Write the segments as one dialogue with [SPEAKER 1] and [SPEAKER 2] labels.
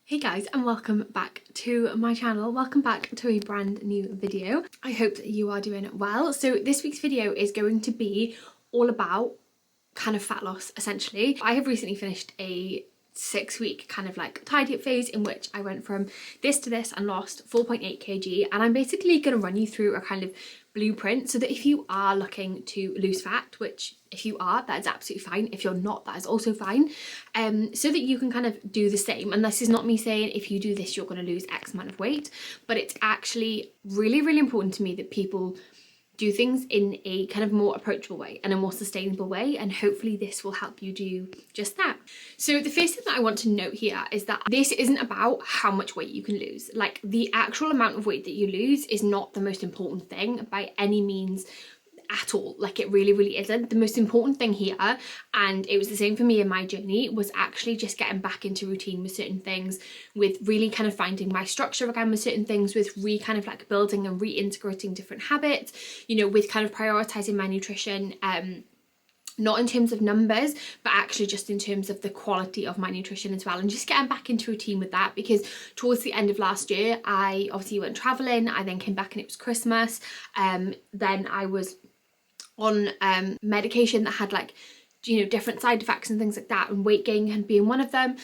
[SPEAKER 1] Hey guys, and welcome back to my channel. Welcome back to a brand new video. I hope that you are doing well. So this week's video is going to be all about kind of fat loss essentially. I have recently finished a 6-week kind of like tidy up phase in which I went from this to this and lost 4.8 kg, and I'm basically going to run you through a kind of blueprint so that if you are looking to lose fat, which if you are, that is absolutely fine. If you're not, that is also fine. So that you can kind of do the same. And this is not me saying if you do this you're going to lose X amount of weight, but it's actually really, really important to me that people do things in a kind of more approachable way and a more sustainable way, and hopefully this will help you do just that. So the first thing that I want to note here is that this isn't about how much weight you can lose. Like, the actual amount of weight that you lose is not the most important thing by any means at all. Like, it really, really isn't. The most important thing here, and it was the same for me in my journey, was actually just getting back into routine with certain things, with really kind of finding my structure again with certain things, with kind of like building and reintegrating different habits, you know, with kind of prioritizing my nutrition, not in terms of numbers, but actually just in terms of the quality of my nutrition as well, and just getting back into routine with that. Because towards the end of last year, I obviously went traveling. I then came back and it was Christmas. Then I was on medication that had, like, you know, different side effects and things like that, and weight gain had been one of them.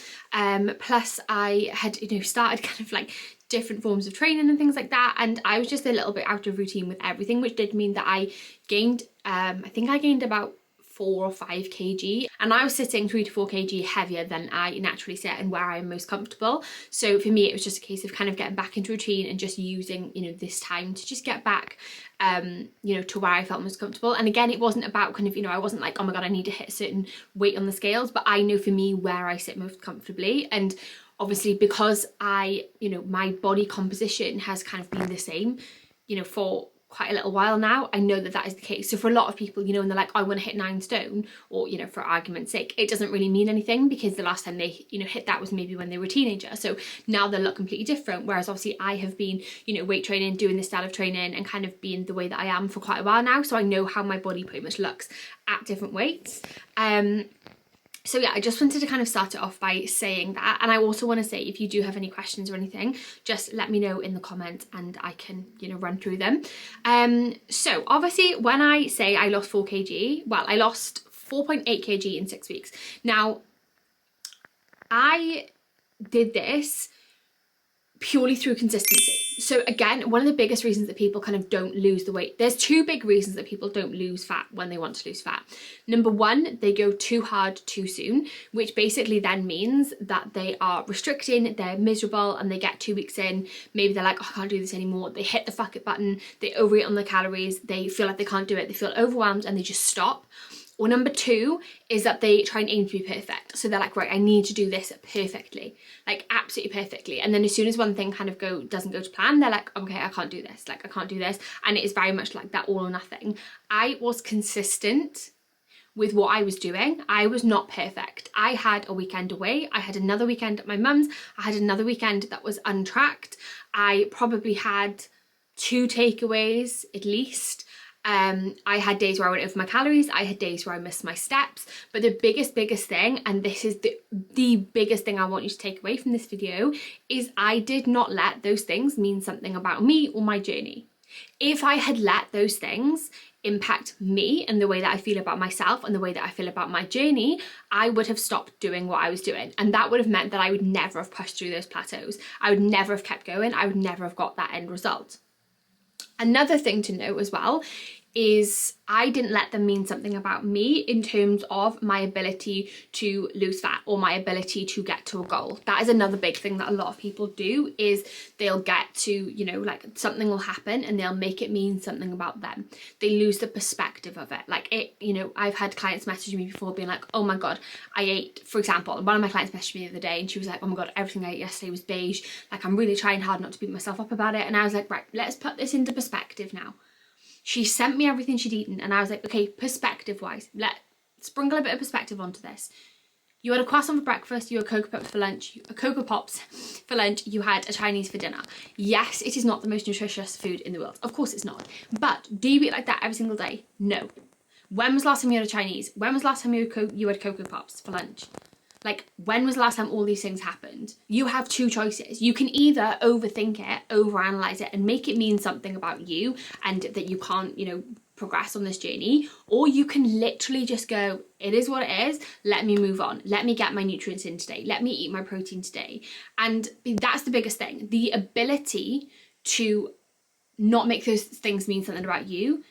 [SPEAKER 1] Plus I had, you know, started kind of like different forms of training and things like that, and I was just a little bit out of routine with everything, which did mean that I gained I think I gained about 4 or 5 kg, and I was sitting 3 to 4 kg heavier than I naturally sit and where I'm most comfortable. So for me it was just a case of kind of getting back into routine and just using, you know, this time to just get back you know, to where I felt most comfortable. And again, it wasn't about kind of, you know, I wasn't like, oh my god, I need to hit a certain weight on the scales, but I know for me where I sit most comfortably. And obviously because I, you know, my body composition has kind of been the same, you know, for quite a little while now, I know that that is the case. So for a lot of people, you know, and they're like, I want to hit 9 stone, or, you know, for argument's sake, it doesn't really mean anything because the last time they, you know, hit that was maybe when they were a teenager. So now they look completely different. Whereas obviously I have been, you know, weight training, doing this style of training and kind of being the way that I am for quite a while now. So I know how my body pretty much looks at different weights. So yeah, I just wanted to kind of start it off by saying that. And I also want to say, if you do have any questions or anything, just let me know in the comments and I can, you know, run through them. So obviously when I say I lost 4 kg, well, I lost 4.8 kg in 6 weeks. Now, I did this purely through consistency. So again, one of the biggest reasons that people kind of don't lose the weight, there's 2 big reasons that people don't lose fat when they want to lose fat. Number one, they go too hard too soon, which basically then means that they are restricting, they're miserable, and they get 2 weeks in, maybe they're like, oh, I can't do this anymore. They hit the fuck it button, they overeat on the calories, they feel like they can't do it, they feel overwhelmed, and they just stop. Or number 2 is that they try and aim to be perfect. So they're like, right, I need to do this perfectly, like absolutely perfectly. And then as soon as one thing kind of doesn't go to plan, they're like, okay, I can't do this. Like, I can't do this. And it is very much like that all or nothing. I was consistent with what I was doing. I was not perfect. I had a weekend away. I had another weekend at my mum's. I had another weekend that was untracked. I probably had 2 takeaways at least. I had days where I went over my calories, I had days where I missed my steps, but the biggest thing, and this is the biggest thing I want you to take away from this video, is I did not let those things mean something about me or my journey. If I had let those things impact me and the way that I feel about myself and the way that I feel about my journey, I would have stopped doing what I was doing, and that would have meant that I would never have pushed through those plateaus. I would never have kept going. I would never have got that end result. Another thing to note as well is I didn't let them mean something about me in terms of my ability to lose fat or my ability to get to a goal. That is another big thing that a lot of people do, is they'll get to, you know, like something will happen and they'll make it mean something about them. They lose the perspective of it. Like, it, you know, I've had clients message me before being like, oh my god, I ate, for example, one of my clients messaged me the other day and she was like, oh my god, everything I ate yesterday was beige. Like, I'm really trying hard not to beat myself up about it. And I was like, right, let's put this into perspective now. She sent me everything she'd eaten and I was like, okay, perspective wise, let's sprinkle a bit of perspective onto this. You had a croissant for breakfast, you had Cocoa Pops for lunch, you had a Chinese for dinner. Yes, it is not the most nutritious food in the world. Of course it's not. But do you eat like that every single day? No. When was the last time you had a Chinese? When was the last time you had Cocoa Pops for lunch? Like, when was the last time all these things happened? You have two choices. You can either overthink it, overanalyze it, and make it mean something about you and that you can't, you know, progress on this journey, or you can literally just go, it is what it is, let me move on, let me get my nutrients in today, let me eat my protein today. And that's the biggest thing, the ability to not make those things mean something about you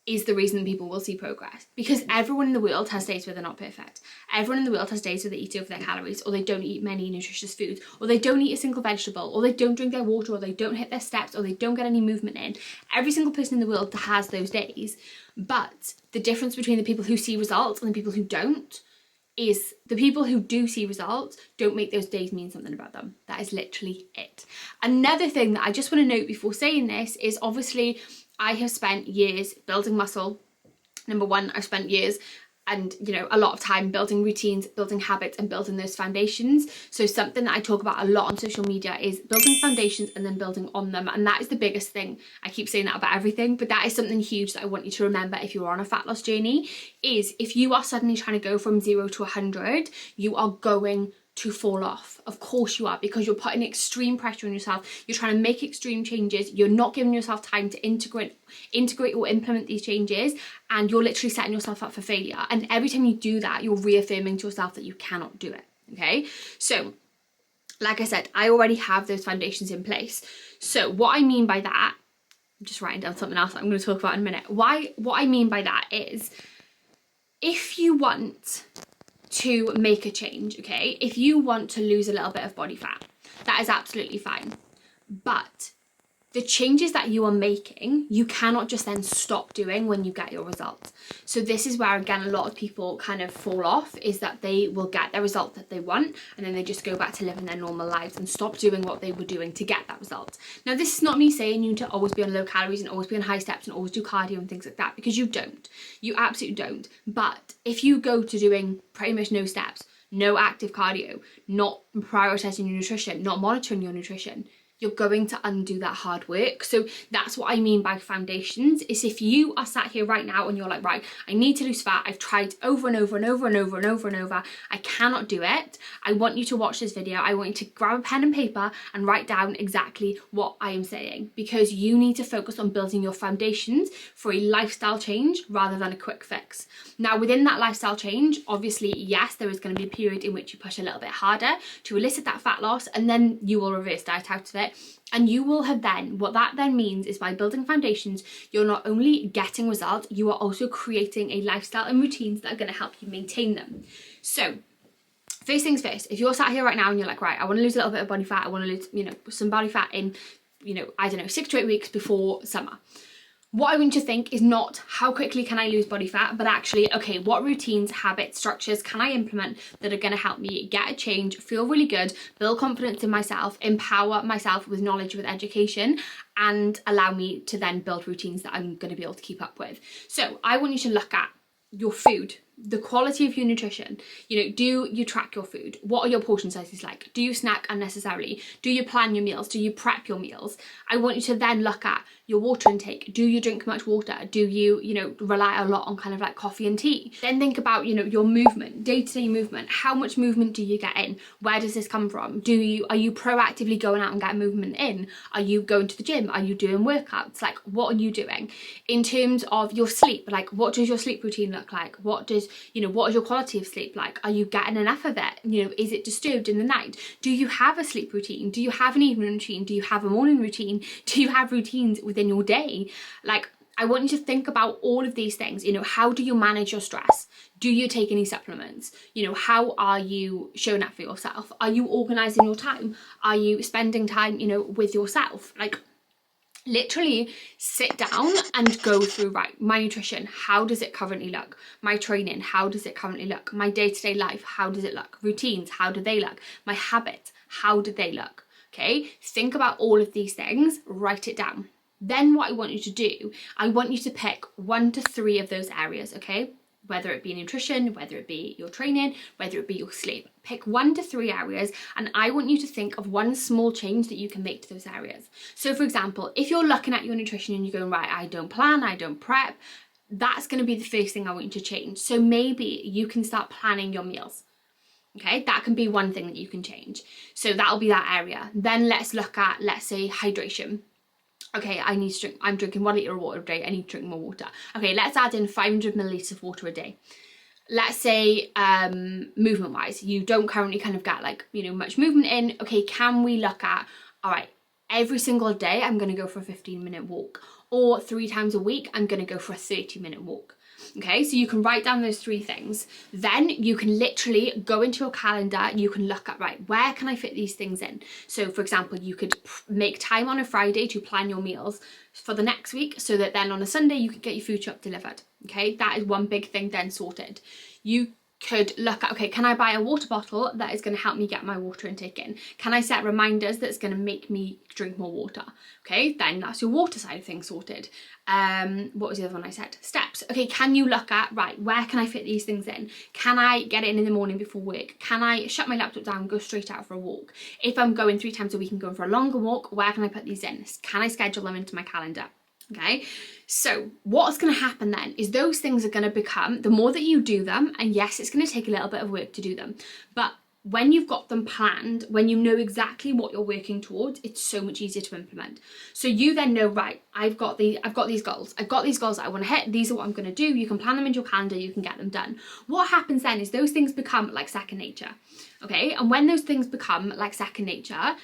[SPEAKER 1] is the reason people will see progress, because everyone in the world has days where they're not perfect. Everyone in the world has days where they eat over their calories, or they don't eat many nutritious foods, or they don't eat a single vegetable, or they don't drink their water, or they don't hit their steps, or they don't get any movement in. Every single person in the world has those days. But the difference between the people who see results and the people who don't is the people who do see results don't make those days mean something about them. That is literally it. Another thing that I just want to note before saying this is, obviously I have spent years building muscle. Number one, I've spent years and, you know, a lot of time building routines, building habits, and building those foundations. So something that I talk about a lot on social media is building foundations and then building on them. And that is the biggest thing. I keep saying that about everything, but that is something huge that I want you to remember if you're on a fat loss journey, is if you are suddenly trying to go from 0 to 100, you are going to fall off. Of course you are, because you're putting extreme pressure on yourself. You're trying to make extreme changes. You're not giving yourself time to integrate or implement these changes, and you're literally setting yourself up for failure. And every time you do that, you're reaffirming to yourself that you cannot do it. Okay, so like I said, I already have those foundations in place. So what I mean by that, I'm just writing down something else that I'm going to talk about in a minute. What I mean by that is, if you want to make a change, okay, if you want to lose a little bit of body fat, that is absolutely fine. But the changes that you are making, you cannot just then stop doing when you get your results. So this is where, again, a lot of people kind of fall off, is that they will get their result that they want, and then they just go back to living their normal lives and stop doing what they were doing to get that result. Now, this is not me saying you need to always be on low calories and always be on high steps and always do cardio and things like that, because you don't. You absolutely don't. But if you go to doing pretty much no steps, no active cardio, not prioritizing your nutrition, not monitoring your nutrition, you're going to undo that hard work. So that's what I mean by foundations, is if you are sat here right now and you're like, right, I need to lose fat, I've tried over and over and over and over and over and over, I cannot do it, I want you to watch this video. I want you to grab a pen and paper and write down exactly what I am saying, because you need to focus on building your foundations for a lifestyle change rather than a quick fix. Now, within that lifestyle change, obviously, yes, there is going to be a period in which you push a little bit harder to elicit that fat loss, and then you will reverse diet out of it. And you will have then, what that then means is, by building foundations, you're not only getting results, you are also creating a lifestyle and routines that are going to help you maintain them. So first things first, if you're sat here right now and you're like, right, I want to lose a little bit of body fat, I want to lose, you know, some body fat in, you know, I don't know, 6 to 8 weeks before summer. What I want you to think is not how quickly can I lose body fat, but actually, okay, what routines, habits, structures can I implement that are going to help me get a change, feel really good, build confidence in myself, empower myself with knowledge, with education, and allow me to then build routines that I'm going to be able to keep up with. So I want you to look at your food, the quality of your nutrition. You know, do you track your food? What are your portion sizes like? Do you snack unnecessarily? Do you plan your meals? Do you prep your meals? I want you to then look at your water intake. Do you drink much water? Do you, you know, rely a lot on kind of like coffee and tea? Then think about, you know, your movement, day-to-day movement. How much movement do you get in? Where does this come from? Are you proactively going out and getting movement in? Are you going to the gym? Are you doing workouts? Like, what are you doing? In terms of your sleep, like, what does your sleep routine look like? What is your quality of sleep like? Are you getting enough of it? You know, is it disturbed in the night? Do you have a sleep routine? Do you have an evening routine? Do you have a morning routine? Do you have routines within your day? Like, I want you to think about all of these things. You know, how do you manage your stress? Do you take any supplements? You know, how are you showing up for yourself? Are you organizing your time? Are you spending time, you know, with yourself? Like, literally sit down and go through, right, my nutrition, how does it currently look? My training, how does it currently look? My day-to-day life, how does it look? Routines, how do they look? My habits, how do they look? Okay, think about all of these things, write it down. Then what I want you to do, I want you to pick 1 to 3 of those areas, okay? Whether it be nutrition, whether it be your training, whether it be your sleep. Pick 1 to 3 areas, and I want you to think of one small change that you can make to those areas. So for example, if you're looking at your nutrition and you're going, right, I don't plan, I don't prep, that's going to be the first thing I want you to change. So maybe you can start planning your meals. Okay, that can be one thing that you can change. So that'll be that area. Then let's look at, let's say, hydration. Okay, I need to drink, I'm drinking 1 litre of water a day, I need to drink more water. Okay, let's add in 500 millilitres of water a day. Let's say movement wise, you don't currently kind of get like, you know, much movement in. Okay, can we look at, all right, every single day I'm going to go for a 15-minute walk, or 3 times a week I'm going to go for a 30-minute walk. Okay, so you can write down those 3 things. Then you can literally go into your calendar, you can look at, right, where can I fit these things in? So for example, you could make time on a Friday to plan your meals for the next week, so that then on a Sunday you could get your food shop delivered. Okay, that is one big thing then sorted. You could look at, okay, can I buy a water bottle that is going to help me get my water intake in? Can I set reminders that's going to make me drink more water? Okay, then that's your water side of things sorted. What was the other one I said? Steps. Okay, can you look at, right, where can I fit these things in? Can I get it in the morning before work? Can I shut my laptop down and go straight out for a walk? If I'm going 3 times a week and going for a longer walk, where can I put these in? Can I schedule them into my calendar? Okay, so what's going to happen then is those things are going to become, the more that you do them, and yes, it's going to take a little bit of work to do them, but when you've got them planned, when you know exactly what you're working towards, it's so much easier to implement. So you then know, right, I've got these goals that I want to hit, these are what I'm going to do. You can plan them into your calendar, you can get them done. What happens then is those things become like second nature. Okay, and when those things become like second nature,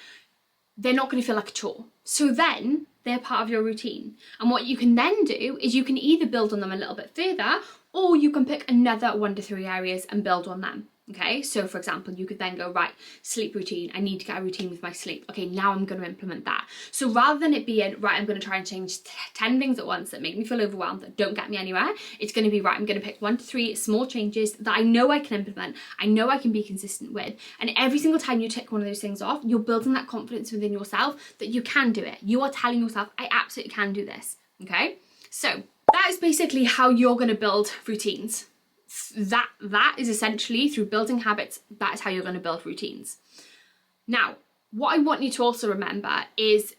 [SPEAKER 1] they're not going to feel like a chore. So then they're part of your routine. And what you can then do is you can either build on them a little bit further, or you can pick another 1 to 3 areas and build on them. Okay, so for example, you could then go, right, sleep routine, I need to get a routine with my sleep. Okay, now I'm going to implement that. So rather than it being, right, I'm going to try and change 10 things at once that make me feel overwhelmed, that don't get me anywhere, it's going to be, right, I'm going to pick 1 to 3 small changes that I know I can implement, I know I can be consistent with. And every single time you tick one of those things off, you're building that confidence within yourself that you can do it. You are telling yourself, I absolutely can do this. Okay, so that is basically how you're going to build routines. That is essentially, through building habits, that is how you're going to build routines. Now, what I want you to also remember is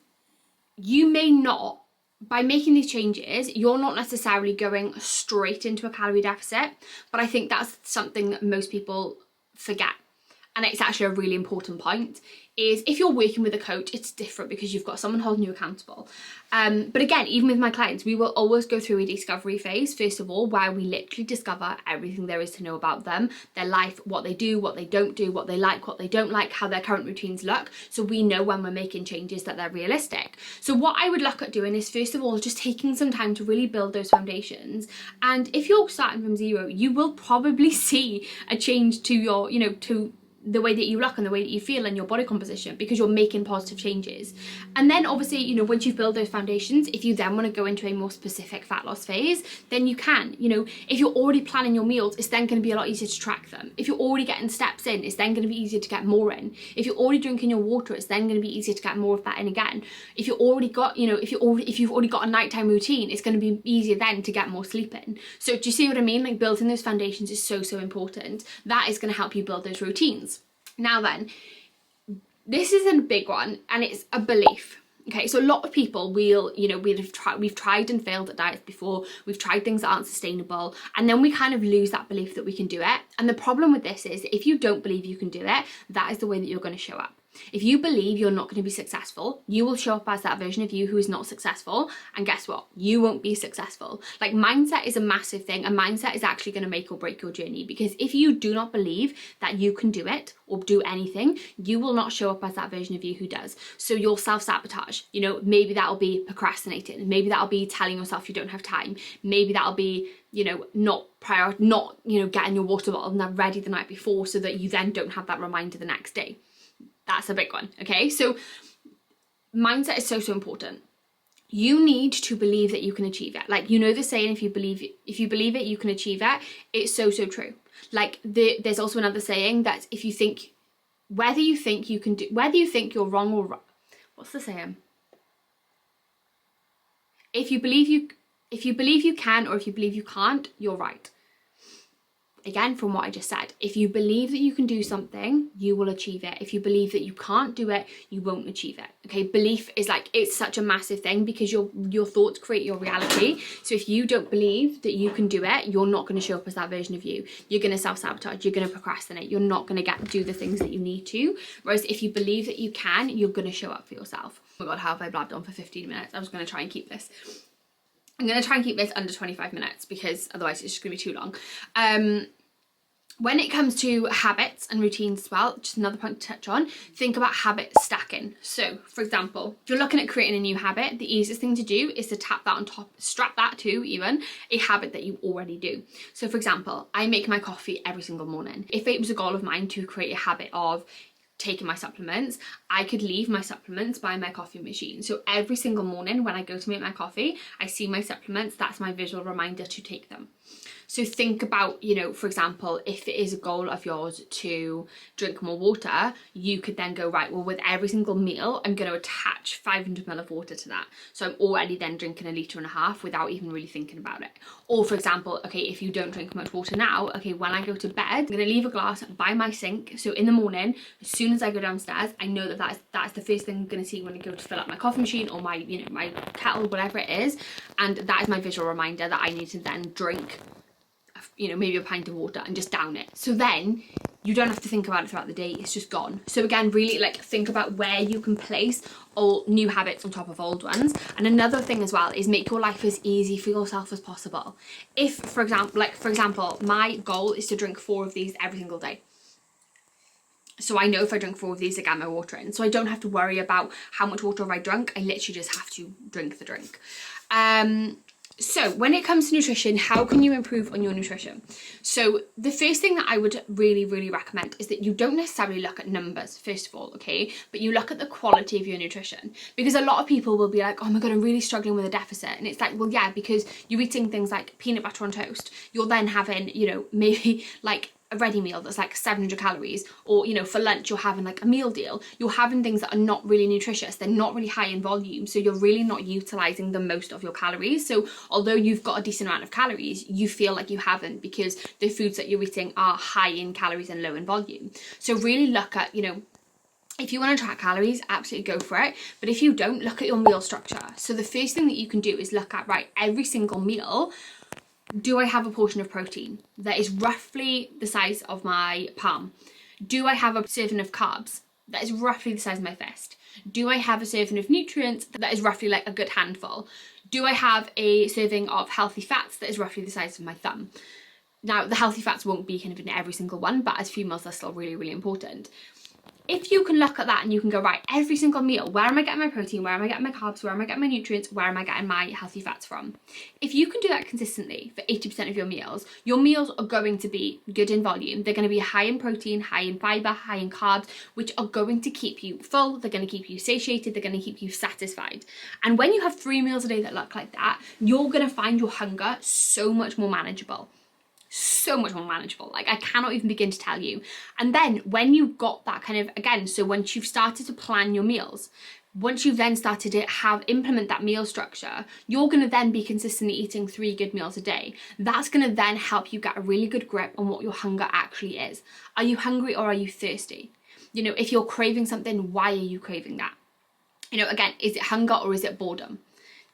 [SPEAKER 1] you may not, by making these changes, you're not necessarily going straight into a calorie deficit, but I think that's something that most people forget. And it's actually a really important point, is if you're working with a coach, it's different because you've got someone holding you accountable. But again, even with my clients, we will always go through a discovery phase, first of all, where we literally discover everything there is to know about them, their life, what they do, what they don't do, what they like, what they don't like, how their current routines look. So we know when we're making changes that they're realistic. So what I would look at doing is, first of all, just taking some time to really build those foundations. And if you're starting from 0, you will probably see a change to your, you know, to the way that you look and the way that you feel and your body composition, because you're making positive changes. And then obviously, you know, once you've built those foundations, if you then want to go into a more specific fat loss phase, then you can. You know, if you're already planning your meals, it's then going to be a lot easier to track them. If you're already getting steps in, it's then going to be easier to get more in. If you're already drinking your water, it's then going to be easier to get more of that in again. If you've already got, you know, if you've already got a nighttime routine, it's going to be easier then to get more sleep in. So do you see what I mean? Like, building those foundations is so important. That is going to help you build those routines. Now then, this is a big one, and it's a belief. Okay, so a lot of people will, you know, we've tried and failed at diets before, we've tried things that aren't sustainable, and then we kind of lose that belief that we can do it. And the problem with this is, if you don't believe you can do it, that is the way that you're going to show up. If you believe you're not going to be successful, you will show up as that version of you who is not successful, and guess what? You won't be successful. Like, mindset is a massive thing, and mindset is actually going to make or break your journey, because if you do not believe that you can do it or do anything, you will not show up as that version of you who does. So you'll self-sabotage. You know, maybe that'll be procrastinating, maybe that'll be telling yourself you don't have time, maybe that'll be, you know, not getting your water bottle and ready the night before so that you then don't have that reminder the next day. That's a big one. Okay, so mindset is so important. You need to believe that you can achieve it. Like, you know the saying, if you believe it, you can achieve it. It's so true. Like, there's also another saying that if you think, whether you think you're wrong or right, what's the saying? If you believe you can, or if you believe you can't, you're right. Again, from what I just said, if you believe that you can do something, you will achieve it. If you believe that you can't do it, you won't achieve it. Okay, belief is like, it's such a massive thing because your thoughts create your reality. So if you don't believe that you can do it, you're not going to show up as that version of you. You're going to self-sabotage, you're going to procrastinate, you're not going to do the things that you need to. Whereas if you believe that you can, you're going to show up for yourself. Oh my god, how have I blabbed on for 15 minutes? I was going to try and keep this. I'm going to try and keep this under 25 minutes because otherwise it's just going to be too long. When it comes to habits and routines as well, just another point to touch on, think about habit stacking. So, for example, if you're looking at creating a new habit, the easiest thing to do is to tap that on top, strap that to even a habit that you already do. So, for example, I make my coffee every single morning. If it was a goal of mine to create a habit of taking my supplements, I could leave my supplements by my coffee machine. So every single morning when I go to make my coffee, I see my supplements, that's my visual reminder to take them. So think about, you know, for example, if it is a goal of yours to drink more water, you could then go, right, well, with every single meal, I'm going to attach 500 ml of water to that. So I'm already then drinking 1.5 litres without even really thinking about it. Or for example, okay, if you don't drink much water now, okay, when I go to bed, I'm going to leave a glass by my sink. So in the morning, as soon as I go downstairs, I know that that's the first thing I'm going to see when I go to fill up my coffee machine or my, you know, my kettle, whatever it is. And that is my visual reminder that I need to then drink, you know, maybe a pint of water and just down it. So then you don't have to think about it throughout the day, it's just gone. So again, really like think about where you can place all new habits on top of old ones. And another thing as well is make your life as easy for yourself as possible. If, for example, my goal is to drink 4 of these every single day. So I know if I drink 4 of these, I get my water in. So I don't have to worry about how much water have I drunk. I literally just have to drink the drink. So when it comes to nutrition, how can you improve on your nutrition? So the first thing that I would really, really recommend is that you don't necessarily look at numbers, first of all, okay? But you look at the quality of your nutrition. Because a lot of people will be like, oh my God, I'm really struggling with a deficit. And it's like, well, yeah, because you're eating things like peanut butter on toast. You're then having, you know, maybe like a ready meal that's like 700 calories, or, you know, for lunch you're having like a meal deal. You're having things that are not really nutritious, they're not really high in volume, so you're really not utilizing the most of your calories. So although you've got a decent amount of calories, you feel like you haven't because the foods that you're eating are high in calories and low in volume. So really look at, you know, if you want to track calories, absolutely go for it. But if you don't, look at your meal structure. So the first thing that you can do is look at, right, every single meal, do I have a portion of protein that is roughly the size of my palm? Do I have a serving of carbs that is roughly the size of my fist? Do I have a serving of nutrients that is roughly like a good handful? Do I have a serving of healthy fats that is roughly the size of my thumb? Now, the healthy fats won't be kind of in every single one, but as females, they're still really, really important. If you can look at that and you can go, right, every single meal, where am I getting my protein? Where am I getting my carbs? Where am I getting my nutrients? Where am I getting my healthy fats from? If you can do that consistently for 80% of your meals are going to be good in volume. They're going to be high in protein, high in fiber, high in carbs, which are going to keep you full. They're going to keep you satiated. They're going to keep you satisfied. And when you have 3 meals a day that look like that, you're going to find your hunger so much more manageable. So much more manageable. Like, I cannot even begin to tell you. And then when you've got that kind of, again, so once you've started to plan your meals, once you've then started to implement that meal structure, you're going to then be consistently eating 3 good meals a day. That's going to then help you get a really good grip on what your hunger actually is. Are you hungry or are you thirsty? You know, if you're craving something, why are you craving that? You know, again, is it hunger or is it boredom?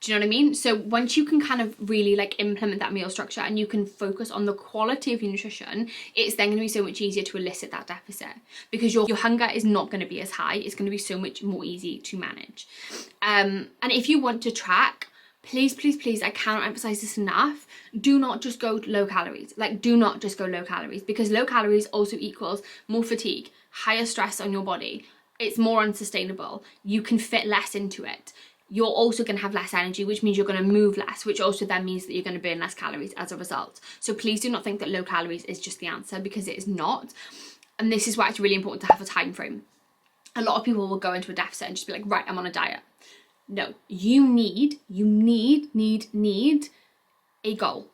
[SPEAKER 1] Do you know what I mean? So once you can kind of really like implement that meal structure and you can focus on the quality of your nutrition, it's then going to be so much easier to elicit that deficit because your hunger is not going to be as high. It's going to be so much more easy to manage. And if you want to track, please, please, please, I cannot emphasize this enough. Do not just go low calories. Like, do not just go low calories, because low calories also equals more fatigue, higher stress on your body. It's more unsustainable. You can fit less into it. You're also going to have less energy, which means you're going to move less, which also then means that you're going to burn less calories as a result. So please do not think that low calories is just the answer, because it is not. And this is why it's really important to have a time frame. A lot of people will go into a deficit and just be like, right, I'm on a diet. No, you need a goal.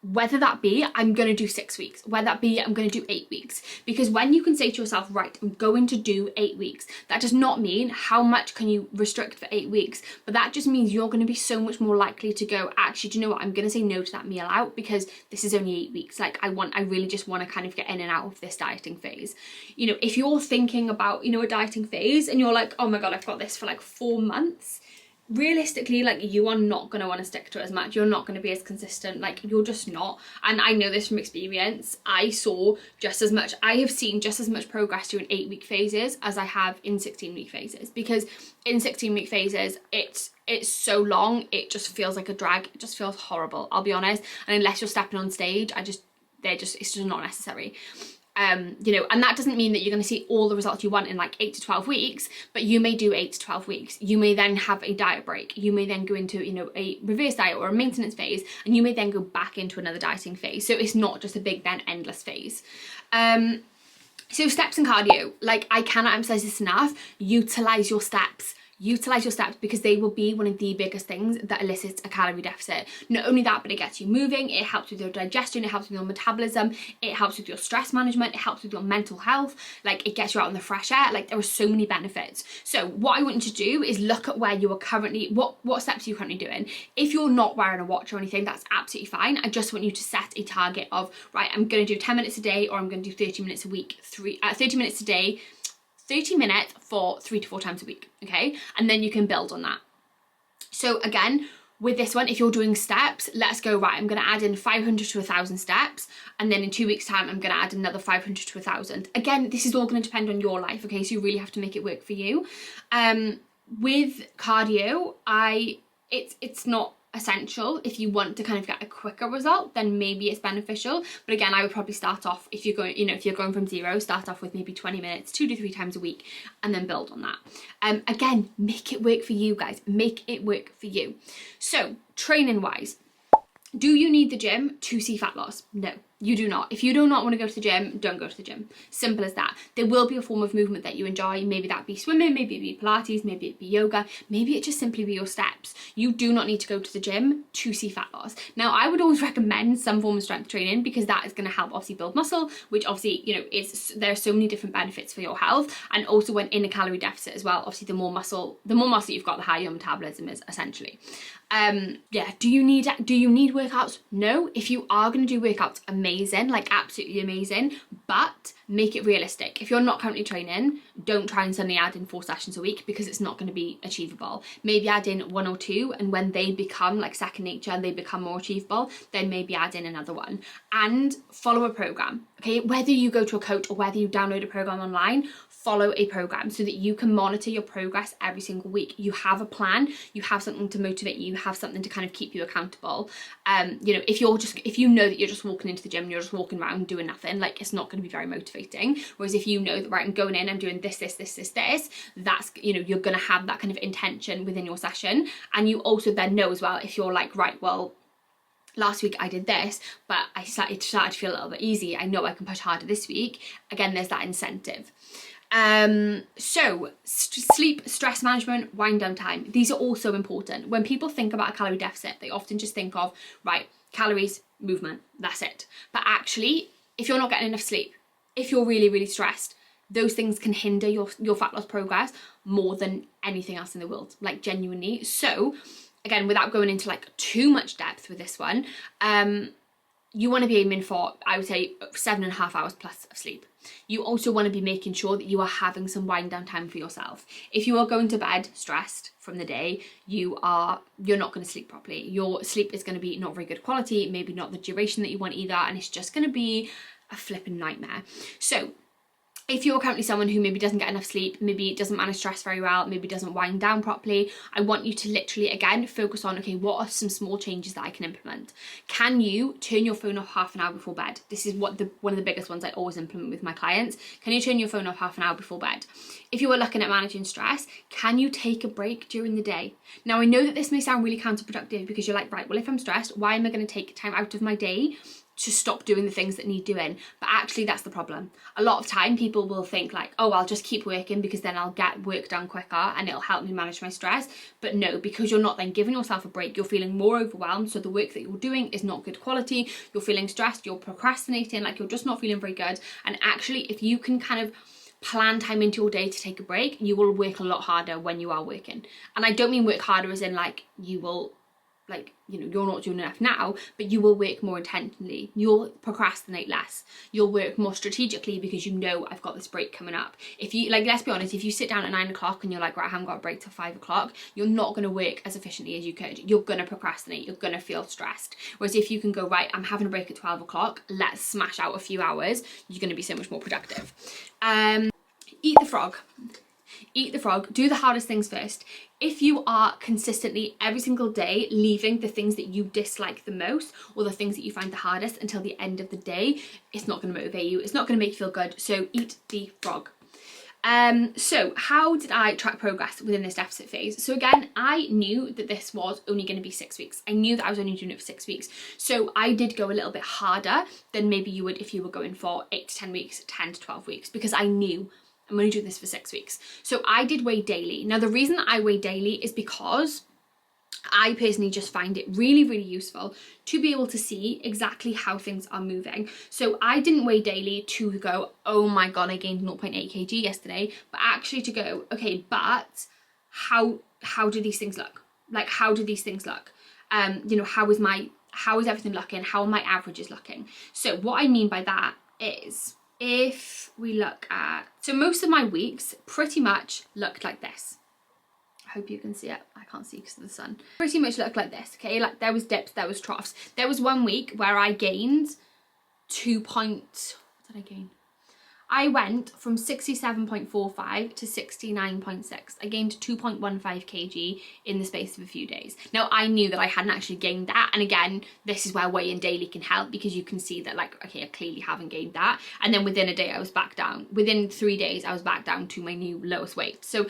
[SPEAKER 1] Whether that be I'm going to do 6 weeks, whether that be I'm going to do 8 weeks. Because when you can say to yourself, right, I'm going to do 8 weeks, that does not mean how much can you restrict for 8 weeks, but that just means you're going to be so much more likely to go, actually, do you know what, I'm going to say no to that meal out because this is only 8 weeks. Like I really just want to kind of get in and out of this dieting phase. You know, if you're thinking about, you know, a dieting phase and you're like, oh my God, I've got this for like 4 months, realistically, like, you are not going to want to stick to it as much. You're not going to be as consistent. Like, you're just not. And I know this from experience. I have seen just as much progress during 8-week phases as I have in 16-week phases, because in 16-week phases it's so long, it just feels like a drag. It just feels horrible, I'll be honest. And unless you're stepping on stage, it's just not necessary. You know, and that doesn't mean that you're going to see all the results you want in like 8 to 12 weeks, but you may do 8 to 12 weeks. You may then have a diet break. You may then go into, you know, a reverse diet or a maintenance phase, and you may then go back into another dieting phase. So it's not just a big then endless phase. So steps and cardio, like, I cannot emphasize this enough. Utilize your steps. Utilize your steps, because they will be one of the biggest things that elicits a calorie deficit. Not only that, but it gets you moving, it helps with your digestion, it helps with your metabolism, it helps with your stress management, it helps with your mental health, like, it gets you out in the fresh air. Like, there are so many benefits. So what I want you to do is look at where you are currently, what steps are you currently doing. If you're not wearing a watch or anything, that's absolutely fine. I just want you to set a target of, right, I'm going to do 10 minutes a day, or I'm going to do 30 minutes a week, 30 minutes a day, 30 minutes for 3 to 4 times a week, okay? And then you can build on that. So again, with this one, if you're doing steps, let's go, right, I'm gonna add in 500 to 1,000 steps, and then in 2 weeks' time, I'm gonna add another 500 to 1,000. Again, this is all gonna depend on your life, okay? So you really have to make it work for you. With cardio, it's not essential. If you want to kind of get a quicker result, then maybe it's beneficial. But again, I would probably start off, if you're going, you know, if you're going from 0, start off with maybe 20 minutes, 2 to 3 times a week, and then build on that. Again, make it work for you guys. Make it work for you. So training wise, do you need the gym to see fat loss? No, you do not. If you do not want to go to the gym, don't go to the gym. Simple as that. There will be a form of movement that you enjoy. Maybe that be swimming, maybe it be Pilates, maybe it be yoga, maybe it just simply be your steps. You do not need to go to the gym to see fat loss. Now, I would always recommend some form of strength training, because that is going to help obviously build muscle, which obviously, you know, there are so many different benefits for your health. And also when in a calorie deficit as well, obviously the more muscle you've got, the higher your metabolism is, essentially. Yeah, do you need workouts? No. If you are going to do workouts, amazing, like absolutely amazing, but make it realistic. If you're not currently training, don't try and suddenly add in 4 sessions a week, because it's not going to be achievable. Maybe add in 1 or 2, and when they become like second nature and they become more achievable, then maybe add in another one. And follow a program, okay? Whether you go to a coach or whether you download a program online, follow a program so that you can monitor your progress every single week. You have a plan, you have something to motivate you, have something to kind of keep you accountable. You know, if you know that you're just walking into the gym and you're just walking around doing nothing, like, it's not going to be very motivating. Whereas if you know that, right, I'm going in, I'm doing this, that's, you know, you're going to have that kind of intention within your session. And you also then know as well, if you're like, right, well, last week I did this, but I started to feel a little bit easy, I know I can push harder this week. Again, there's that incentive. So sleep, stress management, wind down time, these are also important. When people think about a calorie deficit, they often just think of, right, calories, movement, that's it. But actually, if you're not getting enough sleep, if you're really, really stressed, those things can hinder your fat loss progress more than anything else in the world, like, genuinely. So again, without going into like too much depth with this one, you want to be aiming for, I would say, 7.5 hours plus of sleep. You also want to be making sure that you are having some wind down time for yourself. If you are going to bed stressed from the day, you're not going to sleep properly. Your sleep is going to be not very good quality, maybe not the duration that you want either, and it's just going to be a flipping nightmare. So if you're currently someone who maybe doesn't get enough sleep, maybe doesn't manage stress very well, maybe doesn't wind down properly, I want you to literally, again, focus on, okay, what are some small changes that I can implement? Can you turn your phone off half an hour before bed? This is one of the biggest ones I always implement with my clients. Can you turn your phone off half an hour before bed? If you are looking at managing stress, can you take a break during the day? Now, I know that this may sound really counterproductive, because you're like, right, well, if I'm stressed, why am I going to take time out of my day to stop doing the things that need doing. But actually that's the problem. A lot of time people will think like, oh, I'll just keep working because then I'll get work done quicker and it'll help me manage my stress. But no, because you're not then giving yourself a break, you're feeling more overwhelmed. So the work that you're doing is not good quality. You're feeling stressed, you're procrastinating, like you're just not feeling very good. And actually, if you can kind of plan time into your day to take a break, you will work a lot harder when you are working. And I don't mean work harder as in like you will, like, you know, you're not doing enough now, but you will work more intentionally. You'll procrastinate less. You'll work more strategically because you know I've got this break coming up. If you, like, let's be honest, if you sit down at 9 o'clock and you're like, right, I haven't got a break till 5 o'clock, you're not going to work as efficiently as you could. You're going to procrastinate. You're going to feel stressed. Whereas if you can go, right, I'm having a break at 12 o'clock, let's smash out a few hours, you're going to be so much more productive. Eat the frog. Eat the frog. Do the hardest things first. If you are consistently every single day leaving the things that you dislike the most or the things that you find the hardest until the end of the day, it's not going to motivate you. It's not going to make you feel good. So eat the frog. So how did I track progress within this deficit phase? So again, I knew that this was only going to be 6 weeks. I knew that I was only doing it for 6 weeks. So I did go a little bit harder than maybe you would if you were going for 8 to 10 weeks, 10 to 12 weeks, because I knew I'm only doing this for 6 weeks. So I did weigh daily. Now the reason that I weigh daily is because I personally just find it really, really useful to be able to see exactly how things are moving. So I didn't weigh daily to go, oh my God, I gained 0.8 kg yesterday, but actually to go, okay, but how do these things look? Like, how do these things look? You know, how is everything looking? How are my averages looking? So what I mean by that is, if we look at, so most of my weeks pretty much looked like this. I hope you can see it. I can't see because of the sun. Pretty much looked like this, okay? Like there was dips, there was troughs. There was 1 week where I gained what did I gain? I went from 67.45 to 69.6. I gained 2.15 kg in the space of a few days. Now, I knew that I hadn't actually gained that. And again, this is where weighing daily can help, because you can see that, like, okay, I clearly haven't gained that. And then within a day, I was back down. Within 3 days, I was back down to my new lowest weight. So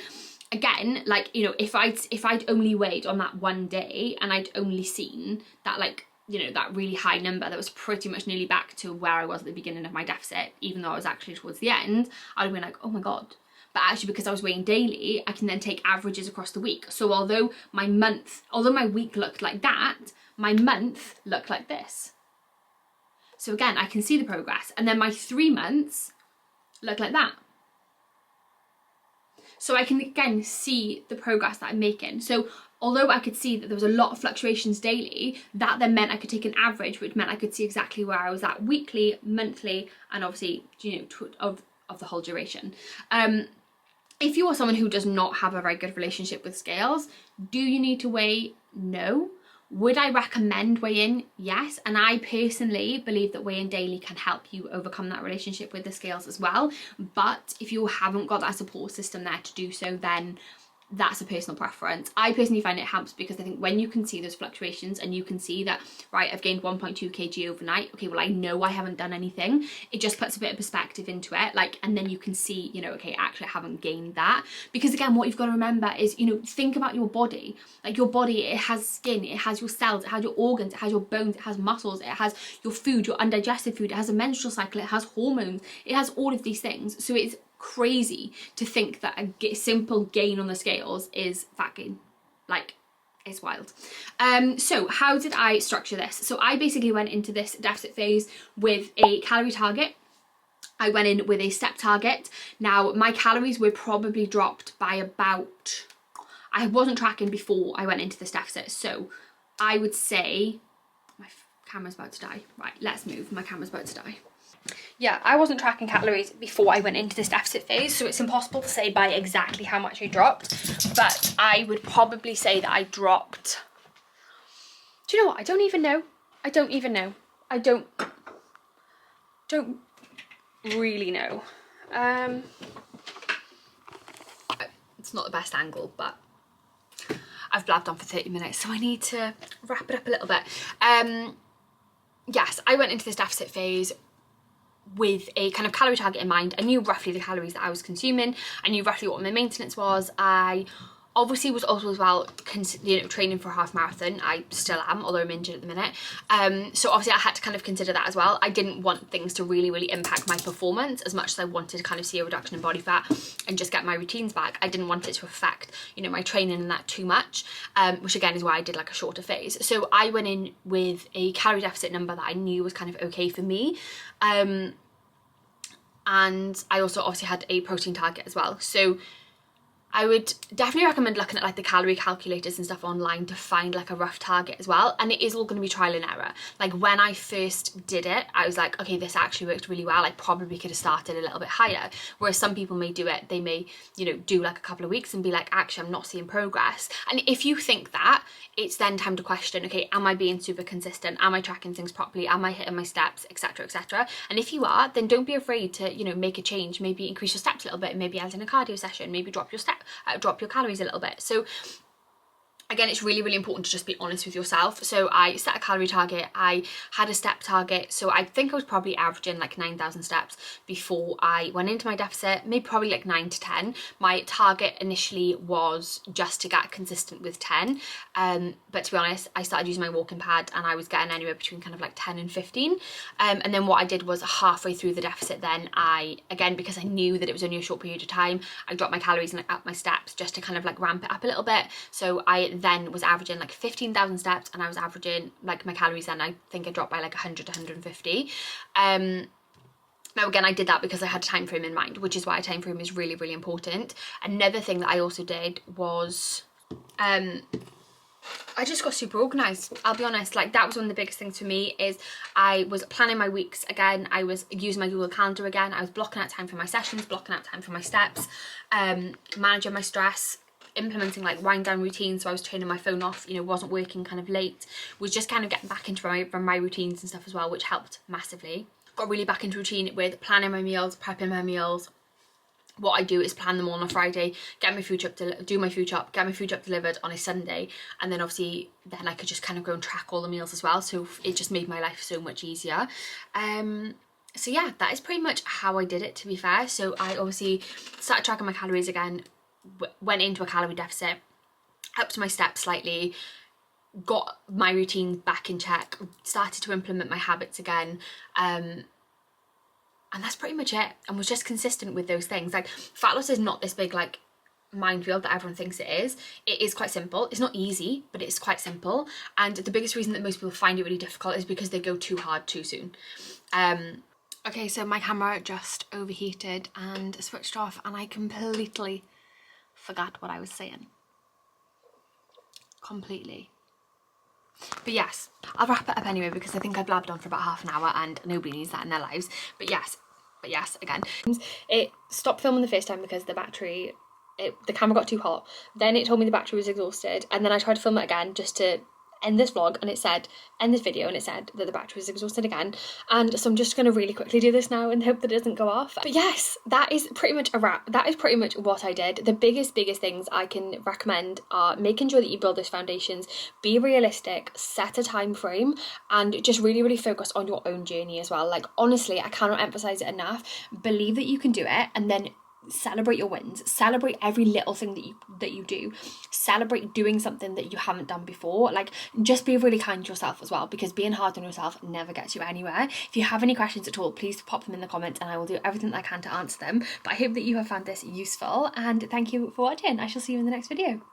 [SPEAKER 1] again, like, you know, if I'd only weighed on that one day and I'd only seen that, like, you know, that really high number that was pretty much nearly back to where I was at the beginning of my deficit, even though I was actually towards the end, I'd have been like, oh my God. But actually, because I was weighing daily, I can then take averages across the week. So although my week looked like that, my month looked like this. So again, I can see the progress. And then my 3 months look like that. So I can again see the progress that I'm making. So although I could see that there was a lot of fluctuations daily, that then meant I could take an average, which meant I could see exactly where I was at weekly, monthly, and obviously, you know, of the whole duration. If you are someone who does not have a very good relationship with scales, do you need to weigh? No. Would I recommend weighing? Yes. And I personally believe that weighing daily can help you overcome that relationship with the scales as well. But if you haven't got that support system there to do so, then that's a personal preference. I personally find it helps because I think when you can see those fluctuations and you can see that, right, I've gained 1.2 kg overnight, okay, well, I know I haven't done anything. It just puts a bit of perspective into it, like, and then you can see, you know, okay, actually I haven't gained that. Because again, what you've got to remember is, you know, think about your body. Like, your body, it has skin, it has your cells, it has your organs, it has your bones, it has muscles, it has your food, your undigested food, it has a menstrual cycle, it has hormones, it has all of these things. So it's crazy to think that a simple gain on the scales is fat gain. Like, it's wild. So how did I structure this? So I basically went into this deficit phase with a calorie target. I went in with a step target. Now, my calories were probably dropped by about, I wasn't tracking before I went into this deficit, so I would say, my camera's about to die. Right, let's move, my camera's about to die. Yeah, I wasn't tracking calories before I went into this deficit phase, so it's impossible to say by exactly how much I dropped, but I would probably say that I dropped, do you know what, I don't even know. I don't really know. It's not the best angle, but I've blabbed on for 30 minutes, so I need to wrap it up a little bit. Yes, I went into this deficit phase with a kind of calorie target in mind. I knew roughly the calories that I was consuming. I knew roughly what my maintenance was. I obviously was also as well, you know, training for a half marathon. I still am, although I'm injured at the minute. So obviously I had to kind of consider that as well. I didn't want things to really impact my performance as much as I wanted to kind of see a reduction in body fat and just get my routines back. I didn't want it to affect, you know, my training and that too much, which again is why I did like a shorter phase. So I went in with a calorie deficit number that I knew was kind of okay for me. And I also obviously had a protein target as well. So I would definitely recommend looking at like the calorie calculators and stuff online to find like a rough target as well. And it is all going to be trial and error. Like when I first did it, I was like, okay, this actually worked really well. I probably could have started a little bit higher. Whereas some people may do it, they may, you know, do like a couple of weeks and be like, actually, I'm not seeing progress. And if you think that, it's then time to question, okay, am I being super consistent? Am I tracking things properly? Am I hitting my steps, etc., etc.? And if you are, then don't be afraid to, you know, make a change. Maybe increase your steps a little bit, maybe add in a cardio session, maybe drop your calories a little bit. So again, it's really important to just be honest with yourself. So I set a calorie target, I had a step target, so I think I was probably averaging like 9,000 steps before I went into my deficit, maybe probably like 9 to 10. My target initially was just to get consistent with 10, but to be honest, I started using my walking pad and I was getting anywhere between kind of like 10 and 15, and then what I did was halfway through the deficit, then I, again, because I knew that it was only a short period of time, I dropped my calories and like up my steps just to kind of like ramp it up a little bit. So I then was averaging like 15,000 steps and I was averaging like my calories, then I think I dropped by like 100 to 150. Now again, I did that because I had a time frame in mind, which is why a time frame is really important. Another thing that I also did was I just got super organized. I'll be honest, like that was one of the biggest things for me, is I was planning my weeks again. I was using my Google Calendar again. I was blocking out time for my sessions, blocking out time for my steps, managing my stress, implementing like wind down routines. So I was turning my phone off, you know, wasn't working kind of late, was just kind of getting back into my routines and stuff as well, which helped massively. Got really back into routine with planning my meals, prepping my meals. What I do is plan them all on a Friday, get my food shop, do my food shop, get my food shop delivered on a Sunday, and then obviously then I could just kind of go and track all the meals as well. So it just made my life so much easier. So yeah, that is pretty much how I did it, to be fair. So I obviously started tracking my calories again, went into a calorie deficit, upped my steps slightly, got my routine back in check, started to implement my habits again, and that's pretty much it, and was just consistent with those things. Like fat loss is not this big like minefield that everyone thinks it is. It is quite simple. It's not easy, but it's quite simple. And the biggest reason that most people find it really difficult is because they go too hard too soon. Okay, so my camera just overheated and switched off and I completely forgot what I was saying. Completely. But yes, I'll wrap it up anyway because I think I blabbed on for about half an hour and nobody needs that in their lives. But yes, again. It stopped filming the first time because the camera got too hot. Then it told me the battery was exhausted, and then I tried to film it again just to end this vlog, and it said, end this video, and it said that the battery was exhausted again. And so I'm just going to really quickly do this now and hope that it doesn't go off. But yes, that is pretty much a wrap. That is pretty much what I did. The biggest things I can recommend are making sure that you build those foundations, be realistic, set a time frame, and just really focus on your own journey as well. Like honestly, I cannot emphasize it enough. Believe that you can do it, and then celebrate your wins, celebrate every little thing that you do, celebrate doing something that you haven't done before. Like just be really kind to yourself as well, because being hard on yourself never gets you anywhere. If you have any questions at all, please pop them in the comments and I will do everything that I can to answer them. But I hope that you have found this useful, and thank you for watching. I shall see you in the next video.